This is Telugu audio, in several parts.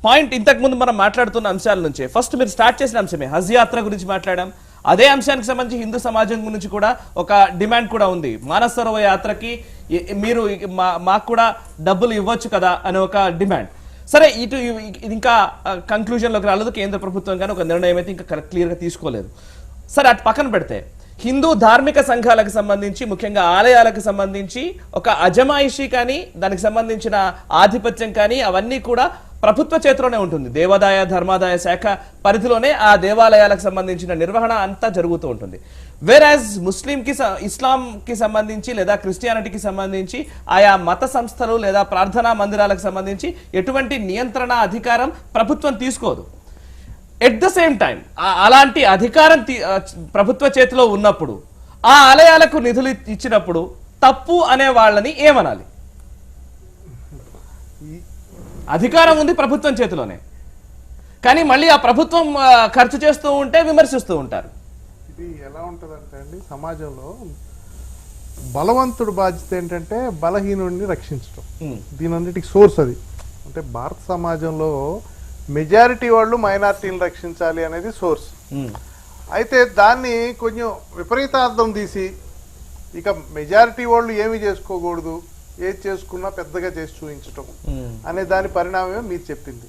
పాయింట్ ఇంతకు ముందు మనం మాట్లాడుతున్న అంశాల నుంచి ఫస్ట్ మీరు స్టార్ట్ చేసిన అంశమే హజ్ యాత్ర గురించి మాట్లాడాం. అదే అంశానికి సంబంధించి హిందూ సమాజం గురించి కూడా ఒక డిమాండ్ కూడా ఉంది. మానస్ సరోవర్ యాత్రకి మీరు మాకు కూడా డబ్బులు ఇవ్వచ్చు కదా అనే ఒక డిమాండ్. సరే, ఇటు ఇంకా కంక్లూజన్లోకి రాలేదు కేంద్ర ప్రభుత్వం, కానీ ఒక నిర్ణయం అయితే ఇంకా క్లియర్గా తీసుకోలేదు. సరే, అటు పక్కన పెడితే హిందూ ధార్మిక సంఘాలకు సంబంధించి, ముఖ్యంగా ఆలయాలకు సంబంధించి ఒక అజమాయిషీ కానీ దానికి సంబంధించిన ఆధిపత్యం కానీ అవన్నీ కూడా ప్రభుత్వ చేతిలోనే ఉంటుంది. దేవాదాయ ధర్మాదాయ శాఖ పరిధిలోనే ఆ దేవాలయాలకు సంబంధించిన నిర్వహణ అంతా జరుగుతూ ఉంటుంది. వేరాజ్ ఇస్లాంకి సంబంధించి లేదా క్రిస్టియానిటీకి సంబంధించి ఆయా మత సంస్థలు లేదా ప్రార్థనా మందిరాలకు సంబంధించి ఎటువంటి నియంత్రణ అధికారం ప్రభుత్వం తీసుకోదు. ఎట్ ద సేమ్ టైం అలాంటి అధికారం ప్రభుత్వ చేతిలో ఉన్నప్పుడు ఆ ఆలయాలకు నిధులు ఇచ్చినప్పుడు తప్పు అనే వాళ్ళని ఏమనాలి? అధికారం ఉంది ప్రభుత్వం చేతిలోనే, కానీ మళ్ళీ ఆ ప్రభుత్వం ఖర్చు చేస్తూ ఉంటే విమర్శిస్తూ ఉంటారు. ఇది ఎలా ఉంటుందంటే అండి, సమాజంలో బలవంతుడు బాధ్యత ఏంటంటే బలహీనుడిని రక్షించడం. దీనన్నిటికి సోర్స్ అది. అంటే భారత సమాజంలో మెజారిటీ వాళ్ళు మైనారిటీని రక్షించాలి అనేది సోర్స్. అయితే దాన్ని కొంచెం విపరీతార్థం తీసి ఇక మెజారిటీ వాళ్ళు ఏమి చేసుకోకూడదు, ఏది చేసుకున్నా పెద్దగా చేసి చూపించటం అనే దాని పరిణామమే మీరు చెప్పింది.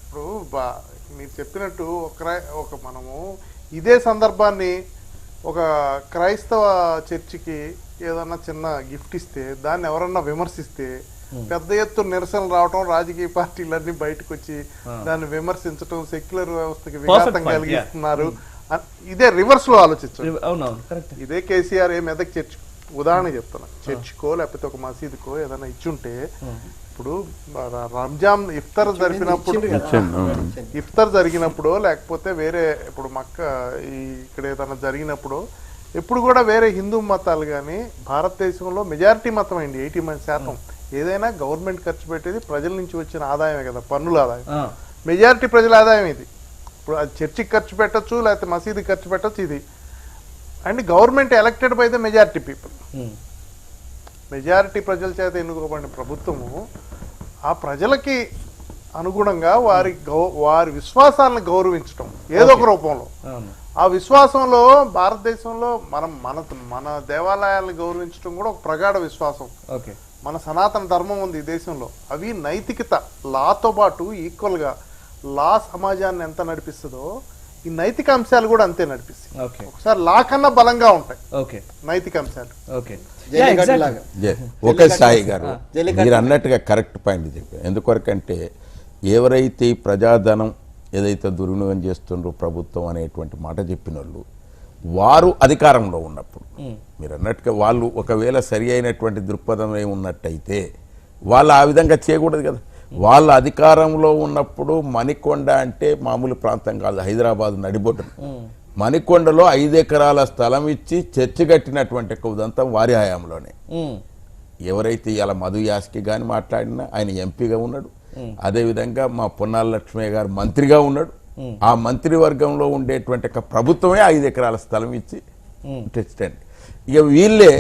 ఇప్పుడు మీరు చెప్పినట్టు ఒక మనము ఇదే సందర్భాన్ని ఒక క్రైస్తవ చర్చికి ఏదన్నా చిన్న గిఫ్ట్ ఇస్తే దాన్ని ఎవరన్నా విమర్శిస్తే పెద్ద ఎత్తున నిరసనలు రావటం, రాజకీయ పార్టీలన్నీ బయటకు వచ్చి దాన్ని విమర్శించటం, సెక్యులర్ వ్యవస్థకి విఘాతం కలిగిస్తున్నారు. ఇదే రివర్స్ లో ఆలోచించండి. ఇదే కేసీఆర్ మెదక్ చర్చ్ ఉదాహరణ చెప్తున్నా, చర్చ్కో లేకపోతే ఒక మసీదుకో ఏదైనా ఇచ్చుంటే, ఇప్పుడు రంజాన్ ఇఫ్తార్ జరిగినప్పుడు లేకపోతే వేరే ఇప్పుడు ఇక్కడ ఏదైనా జరిగినప్పుడు ఎప్పుడు కూడా వేరే హిందూ మతాలు కానీ భారతదేశంలో మెజారిటీ మతం అయింది 80% ఏదైనా గవర్నమెంట్ ఖర్చు పెట్టేది ప్రజల నుంచి వచ్చిన ఆదాయమే కదా, పన్నుల ఆదాయం. మెజారిటీ ప్రజల ఆదాయం ఇది. ఇప్పుడు అది చర్చికి ఖర్చు పెట్టచ్చు, లేకపోతే మసీదుకి ఖర్చు పెట్టచ్చు. ఇది and government elected by the majority people. Majority ప్రజల చేత ఎన్నుకోబడిన ప్రభుత్వము ఆ ప్రజలకి అనుగుణంగా వారి విశ్వాసాలను గౌరవించడం ఏదో ఒక రూపంలో. ఆ విశ్వాసంలో భారతదేశంలో మన దేవాలయాలను గౌరవించడం కూడా ఒక ప్రగాఢ విశ్వాసం. మన సనాతన ధర్మం ఉంది ఈ దేశంలో. అవి నైతికత, లాతో పాటు ఈక్వల్ గా లా సమాజాన్ని ఎంత నడిపిస్తుందో ఈ నైతిక అంశాలు కూడా అంతే నడిపిస్తాయి. ఒకసారి లా కన్నా బలంగా ఉంటాయి నైతిక అంశాలు. ఓకే సాయి గారు, మీరు అన్నట్టుగా కరెక్ట్ పాయింట్ చెప్పారు. ఎందుకొరకంటే ఎవరైతే ప్రజాధనం ఏదైతే దుర్వినియోగం చేస్తుండ్రో ప్రభుత్వం అనేటువంటి మాట చెప్పిన వారు అధికారంలో ఉన్నప్పుడు, మీరు అన్నట్టుగా వాళ్ళు ఒకవేళ సరి అయినటువంటి దృక్పథం ఉన్నట్టయితే వాళ్ళు ఆ విధంగా చేయకూడదు కదా. వాళ్ళ అధికారంలో ఉన్నప్పుడు మణికొండ అంటే మామూలు ప్రాంతం కాదు, హైదరాబాద్ నడిబొడ్డున మణికొండలో 5 ఎకరాల స్థలం ఇచ్చి చర్చి కట్టినటువంటి ఉదంతం వారి హయాంలోనే. ఎవరైతే ఇలా మధు యాస్కి కానీ మాట్లాడినా ఆయన ఎంపీగా ఉన్నాడు, అదేవిధంగా మా పొన్నాల లక్ష్మయ్య గారు మంత్రిగా ఉన్నాడు. ఆ మంత్రివర్గంలో ఉండేటువంటి ప్రభుత్వమే 5 ఎకరాల స్థలం ఇచ్చి తెచ్చండి. ఇక వీళ్ళే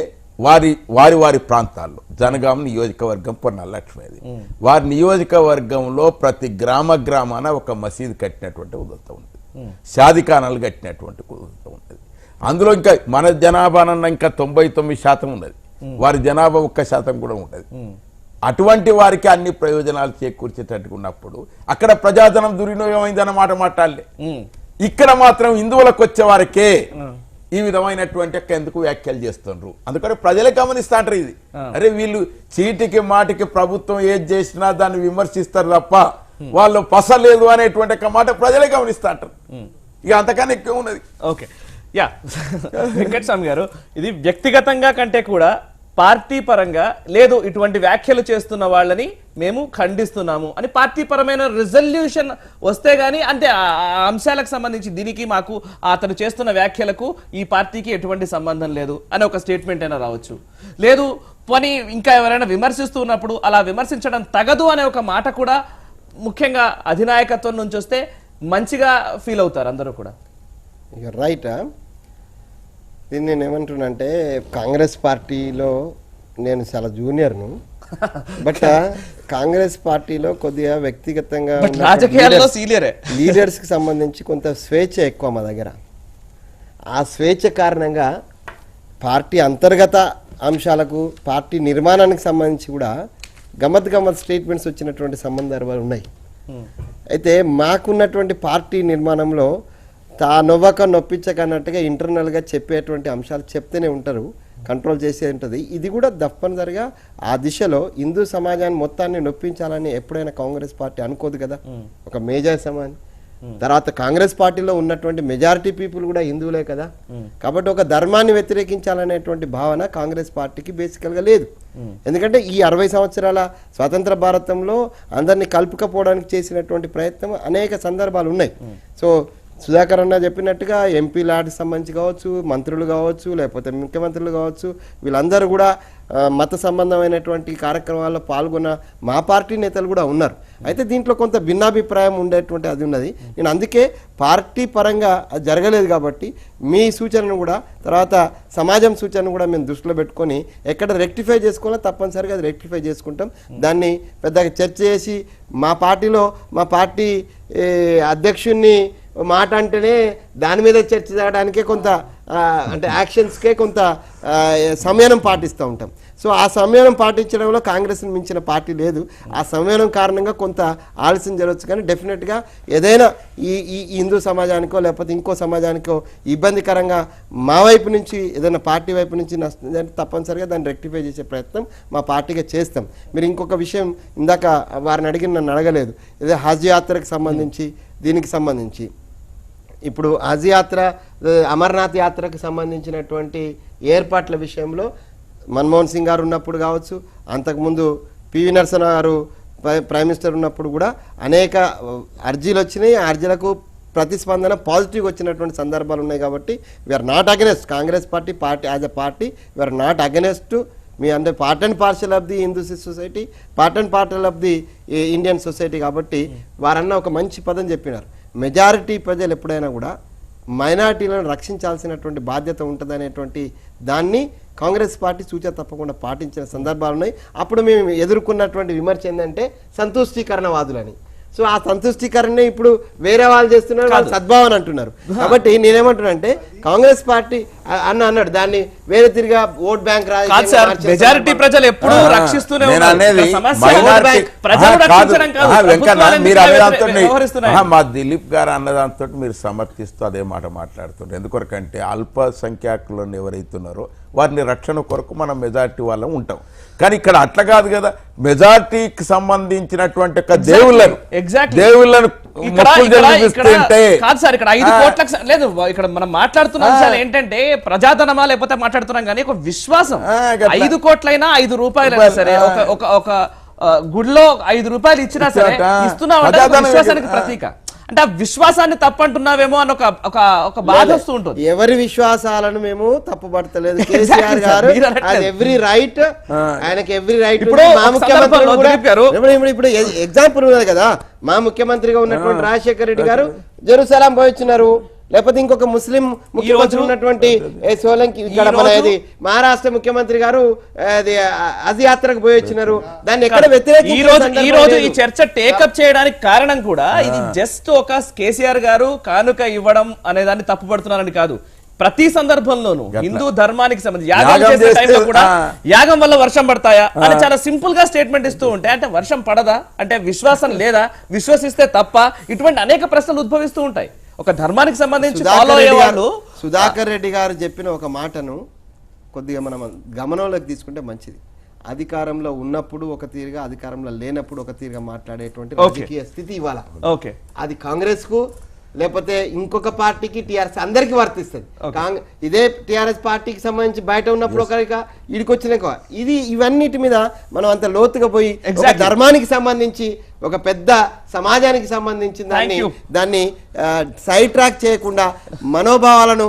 వారి ప్రాంతాల్లో జనగామ నియోజకవర్గం పొన్నాల లక్ష్మయ్యది, వారి నియోజకవర్గంలో ప్రతి గ్రామాన ఒక మసీదు కట్టినటువంటి ఉదంతం ఉంది, షాదిఖానాలు కట్టినటువంటి ఉదంతం ఉన్నది. అందులో ఇంకా మన జనాభానన్నా ఇంకా 99% ఉన్నది, వారి జనాభా 1% కూడా ఉంటుంది. అటువంటి వారికి అన్ని ప్రయోజనాలు చేకూర్చేటట్టుగా ఉన్నప్పుడు అక్కడ ప్రజాధనం దుర్వినియోగం అయిందన్నమాట మాట్లాడలే. ఇక్కడ మాత్రం హిందువులకు వచ్చే వారికే ఈ విధమైనటువంటి ఎందుకు వ్యాఖ్యలు చేస్తుండ్రు. అందుకని ప్రజలే గమనిస్తా అంటారు ఇది. అరే వీళ్ళు చీటికి మాటికి ప్రభుత్వం ఏది చేసినా దాన్ని విమర్శిస్తారు తప్ప వాళ్ళు పసలేదు అనేటువంటి మాట ప్రజలే గమనిస్తా అంటారు. ఇక అంతకన్నా ఎక్కువ ఉన్నది. ఓకే, యా వెంకటస్వామి గారు, ఇది వ్యక్తిగతంగా కంటే కూడా పార్టీ పరంగా లేదు, ఇటువంటి వ్యాఖ్యలు చేస్తున్న వాళ్ళని మేము ఖండిస్తున్నాము అని పార్టీ పరమైన రిజల్యూషన్ వస్తే గానీ, అంటే ఆ అంశాలకు సంబంధించి దీనికి మాకు అతను చేస్తున్న వ్యాఖ్యలకు ఈ పార్టీకి ఎటువంటి సంబంధం లేదు అని ఒక స్టేట్మెంట్ అయినా రావచ్చు. లేదు పోనీ ఇంకా ఎవరైనా విమర్శిస్తూ ఉన్నప్పుడు అలా విమర్శించడం తగదు అనే ఒక మాట కూడా ముఖ్యంగా అధినాయకత్వం నుంచి వస్తే మంచిగా ఫీల్ అవుతారు అందరూ కూడా. రైట్. ఇది నేను ఏమంటున్నానంటే కాంగ్రెస్ పార్టీలో నేను చాలా జూనియర్ను, బట్ కాంగ్రెస్ పార్టీలో కొద్దిగా వ్యక్తిగతంగా బట్ రాజకీయాల్లో సీనియరే. లీడర్స్ కి సంబంధించి కొంత స్వేచ్ఛ ఎక్కువ మా దగ్గర. ఆ స్వేచ్ఛ కారణంగా పార్టీ అంతర్గత అంశాలకు పార్టీ నిర్మాణానికి సంబంధించి కూడా గమ్మత్ స్టేట్మెంట్స్ వచ్చినటువంటి సందర్భాలు ఉన్నాయి. అయితే మాకున్నటువంటి పార్టీ నిర్మాణంలో నొప్పించక అన్నట్టుగా ఇంటర్నల్గా చెప్పేటువంటి అంశాలు చెప్తూనే ఉంటారు, కంట్రోల్ చేసే ఉంటుంది. ఇది కూడా తప్పనిసరిగా ఆ దిశలో హిందూ సమాజాన్ని మొత్తాన్ని నొప్పించాలని ఎప్పుడైనా కాంగ్రెస్ పార్టీ అనుకోదు కదా. ఒక మేజర్ సమాజం తర్వాత కాంగ్రెస్ పార్టీలో ఉన్నటువంటి మెజారిటీ పీపుల్ కూడా హిందువులే కదా. కాబట్టి ఒక ధర్మాన్ని వ్యతిరేకించాలనేటువంటి భావన కాంగ్రెస్ పార్టీకి బేసికల్గా లేదు. ఎందుకంటే ఈ 60 సంవత్సరాల స్వతంత్ర భారతంలో అందరినీ కలుపుకపోవడానికి చేసినటువంటి ప్రయత్నం అనేక సందర్భాలు ఉన్నాయి. సో సుధాకర్ అన్న చెప్పినట్టుగా ఎంపీ ల్యాడ్కి సంబంధించి కావచ్చు, మంత్రులు కావచ్చు, లేకపోతే ముఖ్యమంత్రులు కావచ్చు, వీళ్ళందరూ కూడా మత సంబంధమైనటువంటి కార్యక్రమాల్లో పాల్గొన్న మా పార్టీ నేతలు కూడా ఉన్నారు. అయితే దీంట్లో కొంత భిన్నాభిప్రాయం ఉండేటువంటి అది ఉన్నది. నేను అందుకే పార్టీ పరంగా అది జరగలేదు కాబట్టి మీ సూచనను కూడా తర్వాత సమాజం సూచనను కూడా మేము దృష్టిలో పెట్టుకొని ఎక్కడ రెక్టిఫై చేసుకోవాలో తప్పనిసరిగా అది రెక్టిఫై చేసుకుంటాం. దాన్ని పెద్దగా చర్చ చేసి మా పార్టీ అధ్యక్షుడిని మాట అంటేనే దాని మీద చర్చ చేయడానికే కొంత అంటే యాక్షన్స్కే కొంత సంయమనం పాటిస్తూ ఉంటాం. సో ఆ సంయమనం పాటించడంలో కాంగ్రెస్ని మించిన పార్టీ లేదు. ఆ సంయమనం కారణంగా కొంత ఆలస్యం జరగచ్చు, కానీ డెఫినెట్గా ఏదైనా ఈ హిందూ సమాజానికో లేకపోతే ఇంకో సమాజానికో ఇబ్బందికరంగా మా వైపు నుంచి ఏదైనా పార్టీ వైపు నుంచి నష్టం తప్పనిసరిగా దాన్ని రెక్టిఫై చేసే ప్రయత్నం మా పార్టీగా చేస్తాం. మీరు ఇంకొక విషయం ఇందాక వారిని నన్ను అడగలేదు, ఏదో హజ్ యాత్రకు సంబంధించి దీనికి సంబంధించి ఇప్పుడు హజ్ యాత్ర అమర్నాథ్ యాత్రకు సంబంధించినటువంటి ఏర్పాట్ల విషయంలో మన్మోహన్ సింగ్ గారు ఉన్నప్పుడు కావచ్చు, అంతకుముందు పివి నరసింహ గారు ప్రైమ్ మినిస్టర్ ఉన్నప్పుడు కూడా అనేక అర్జీలు వచ్చినాయి. ఆ అర్జీలకు ప్రతిస్పందన పాజిటివ్గా వచ్చినటువంటి సందర్భాలు ఉన్నాయి. కాబట్టి we are not against Congress party as a party we are not against మీ అంటే part and parcel of the Hindu society, part and parcel of the Indian society. కాబట్టి వారన్న ఒక మంచి పదం చెప్పినారు, మెజారిటీ ప్రజలు ఎప్పుడైనా కూడా మైనారిటీలను రక్షించాల్సినటువంటి బాధ్యత ఉంటుందనేటువంటి దాన్ని కాంగ్రెస్ పార్టీ సూచన తప్పకుండా పాటించిన సందర్భాలు ఉన్నాయి. అప్పుడు మేము ఎదుర్కొన్నటువంటి విమర్శ ఏంటంటే సంతుష్టీకరణవాదులని. సో ఆ సంతుష్టీకరణ ఇప్పుడు వేరే వాళ్ళు చేస్తున్నారు, వాళ్ళు సద్భావన అంటున్నారు. కాబట్టి నేనేమంటున్నానంటే కాంగ్రెస్ పార్టీ అన్నాడు దాన్ని వేరే తిరిగా ఓట్ బ్యాంక్ మెజారిటీ ప్రజలు ఎప్పుడు రక్షిస్తూనే మా దిలీప్ గారు అన్నదాంతో మీరు సమర్థిస్తూ అదే మాట మాట్లాడుతున్నారు. ఎందుకొరకంటే అల్పసంఖ్యాకులను ఎవరైతున్నారో వారిని రక్షణ కొరకు మనం మెజారిటీ వాళ్ళం ఉంటాం. కానీ ఇక్కడ అట్లా కాదు కదా, మెజారిటీకి సంబంధించినటువంటి దేవుళ్ళను కాదు సార్, ఇక్కడ 5 కోట్లకు లేదు. ఇక్కడ మనం మాట్లాడుతున్న అంశాలు ఏంటంటే ప్రజాధనమా లేకపోతే మాట్లాడుతున్నాం కానీ ఒక విశ్వాసం. 5 కోట్లైనా 5 రూపాయలైనా సరే, ఒక గుడిలో 5 రూపాయలు ఇచ్చినా సరే ఇస్తున్నాం విశ్వాసానికి ప్రతీక. అంటే ఆ విశ్వాసాన్ని తప్పంటున్నావేమో అని ఒక బాధ వస్తూ ఉంటుంది. ఎవరి విశ్వాసాలను మేము తప్పుపడతలేదు. కేసీఆర్ గారు ఎవ్రీ రైట్, ఆయనకి ఎవ్రీ రైట్. ఇప్పుడు ఎగ్జాంపుల్ ఉన్నది కదా, మా ముఖ్యమంత్రిగా ఉన్నటువంటి రాజశేఖర రెడ్డి గారు జెరూసలాం పోయిచ్చినారు, లేకపోతే ఇంకొక ముస్లిం ముఖ్యమంత్రి ఉన్నటువంటి సోలంకి ఇక్కడ మన మహారాష్ట్ర ముఖ్యమంత్రి గారు హజ్ యాత్రకు పోయి వచ్చినారు. దాన్ని ఎక్కడ ఈ రోజు ఈ చర్చ టేకప్ చేయడానికి కారణం కూడా ఇది జస్ట్ ఒక కేసీఆర్ గారు కానుక ఇవ్వడం అనే దాన్ని తప్పుపడుతున్నారని కాదు. ప్రతి సందర్భంలోనూ హిందూ ధర్మానికి సంబంధించి యాగం చేసే టైంలో కూడా యాగం వల్ల వర్షం పడతాయా అని చాలా సింపుల్ గా స్టేట్మెంట్ ఇస్తూ ఉంటే, అంటే వర్షం పడదా, అంటే విశ్వాసం లేదా, విశ్వసిస్తే తప్ప, ఇటువంటి అనేక ప్రశ్నలు ఉద్భవిస్తూ ఉంటాయి. ఒక ధర్మానికి సంబంధించి సుధాకర్ రెడ్డి గారు చెప్పిన ఒక మాటను కొద్దిగా మనం గమనంలోకి తీసుకుంటే మంచిది. అధికారంలో ఉన్నప్పుడు ఒక తీరుగా, అధికారంలో లేనప్పుడు ఒక తీరుగా మాట్లాడేటువంటి రాజకీయ స్థితి ఇవాళ. అది కాంగ్రెస్ కు లేకపోతే ఇంకొక పార్టీకి, టీఆర్ఎస్ అందరికి వర్తిస్తుంది. ఇదే టీఆర్ఎస్ పార్టీకి సంబంధించి బయట ఉన్నప్పుడు ఒకరిగా ఇడికొచ్చినాక ఇవన్నిటి మీద మనం అంత లోతుగా పోయి ధర్మానికి సంబంధించి ఒక పెద్ద సమాజానికి సంబంధించిన దాన్ని సైడ్ ట్రాక్ చేయకుండా మనోభావాలను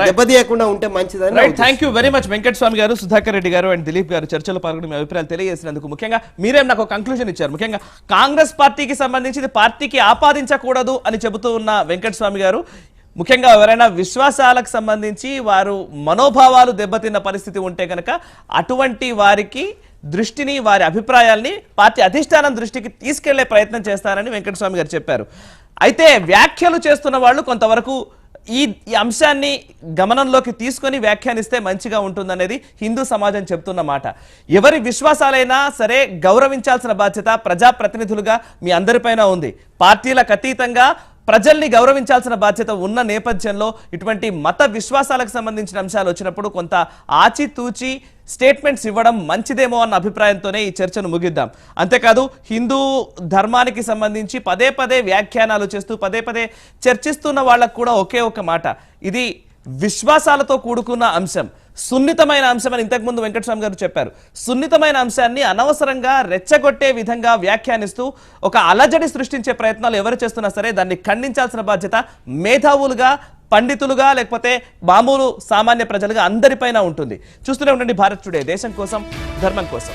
దెబ్బతీయకుండా ఉంటే మంచిదని. Thank you very much Venkataswamy గారు, సుధాకర్ రెడ్డి గారు అండ్ దిలీప్ గారు చర్చలో పాల్గొని మీ అభిప్రాయాలు తెలియజేసినందుకు. ముఖ్యంగా మీరేం నాకు కంక్లూజన్ ఇచ్చారు. ముఖ్యంగా కాంగ్రెస్ పార్టీకి సంబంధించి పార్టీకి ఆపాదించకూడదు అని చెబుతూ ఉన్న వెంకటస్వామి గారు, ముఖ్యంగా ఎవరైనా విశ్వాసాలకు సంబంధించి వారు మనోభావాలు దెబ్బతిన్న పరిస్థితి ఉంటే కనుక అటువంటి వారికి దృష్టిని వారి అభిప్రాయాల్ని పార్టీ అధిష్టానం దృష్టికి తీసుకెళ్లే ప్రయత్నం చేస్తారని వెంకటస్వామి గారు చెప్పారు. అయితే వ్యాఖ్యలు చేస్తున్న వాళ్ళు కొంతవరకు ఈ అంశాన్ని గమనంలోకి తీసుకొని వ్యాఖ్యానిస్తే మంచిగా ఉంటుందనేది హిందూ సమాజం చెప్తున్న మాట. ఎవరి విశ్వాసాలైనా సరే గౌరవించాల్సిన బాధ్యత ప్రజాప్రతినిధులుగా మీ అందరిపైన ఉంది. పార్టీలకు అతీతంగా ప్రజల్ని గౌరవించాల్సిన బాధ్యత ఉన్న నేపథ్యంలో ఇటువంటి మత విశ్వాసాలకు సంబంధించిన అంశాలు వచ్చినప్పుడు కొంత ఆచితూచి స్టేట్మెంట్స్ ఇవ్వడం మంచిదేమో అన్న అభిప్రాయంతోనే ఈ చర్చను ముగిద్దాం. అంతేకాదు హిందూ ధర్మానికి సంబంధించి పదే పదే వ్యాఖ్యానాలు చేస్తూ పదే పదే చర్చిస్తున్న వాళ్ళకు కూడా ఒకే ఒక మాట, ఇది విశ్వాసాలతో కూడుకున్న అంశం, సున్నితమైన అంశం అని ఇంతకుముందు వెంకటస్వామి గారు చెప్పారు. సున్నితమైన అంశాన్ని అనవసరంగా రెచ్చగొట్టే విధంగా వ్యాఖ్యానిస్తూ ఒక అలజడి సృష్టించే ప్రయత్నాలు ఎవరు చేస్తున్నా సరే దాన్ని ఖండించాల్సిన బాధ్యత మేధావులుగా, పండితులుగా, లేకపోతే మామూలు సామాన్య ప్రజలుగా అందరిపైన ఉంటుంది. చూస్తూనే ఉండండి భారత్ టుడే, దేశం కోసం, ధర్మం కోసం.